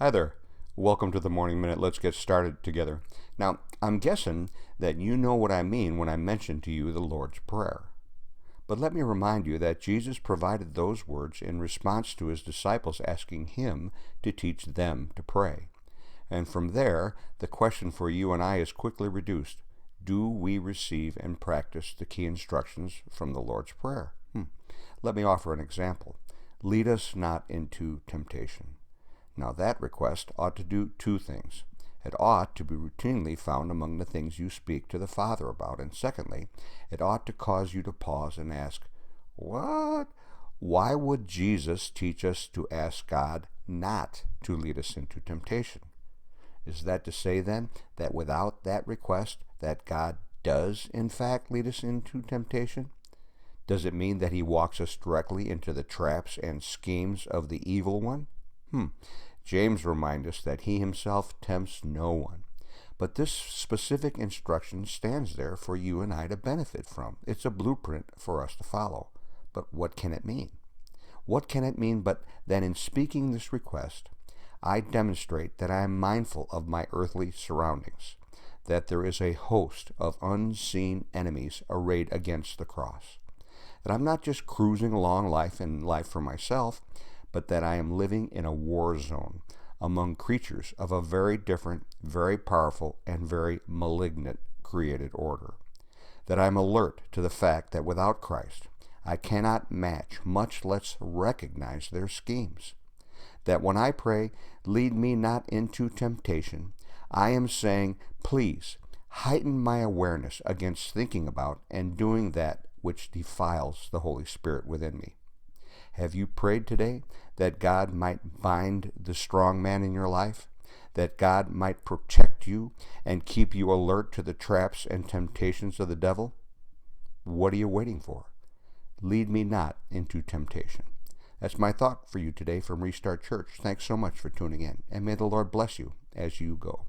Hi there. Welcome to the Morning Minute. Let's get started together. Now, I'm guessing that you know what I mean when I mention to you the Lord's Prayer. But let me remind you that Jesus provided those words in response to his disciples asking him to teach them to pray. And from there, the question for you and I is quickly reduced. Do we receive and practice the key instructions from the Lord's Prayer? Let me offer an example. Lead us not into temptation. Now, that request ought to do two things. It ought to be routinely found among the things you speak to the Father about. And secondly, it ought to cause you to pause and ask, what? Why would Jesus teach us to ask God not to lead us into temptation? Is that to say then that without that request, that God does in fact lead us into temptation? Does it mean that he walks us directly into the traps and schemes of the evil one? James reminds us that he himself tempts no one. But this specific instruction stands there for you and I to benefit from. It's a blueprint for us to follow. But what can it mean? What can it mean but that in speaking this request, I demonstrate that I am mindful of my earthly surroundings, that there is a host of unseen enemies arrayed against the cross, that I'm not just cruising along life and life for myself, but that I am living in a war zone among creatures of a very different, very powerful, and very malignant created order. That I'm alert to the fact that without Christ, I cannot match, much less recognize their schemes. That when I pray, lead me not into temptation, I am saying, please, heighten my awareness against thinking about and doing that which defiles the Holy Spirit within me. Have you prayed today that God might bind the strong man in your life? That God might protect you and keep you alert to the traps and temptations of the devil? What are you waiting for? Lead me not into temptation. That's my thought for you today from Restart Church. Thanks so much for tuning in, and may the Lord bless you as you go.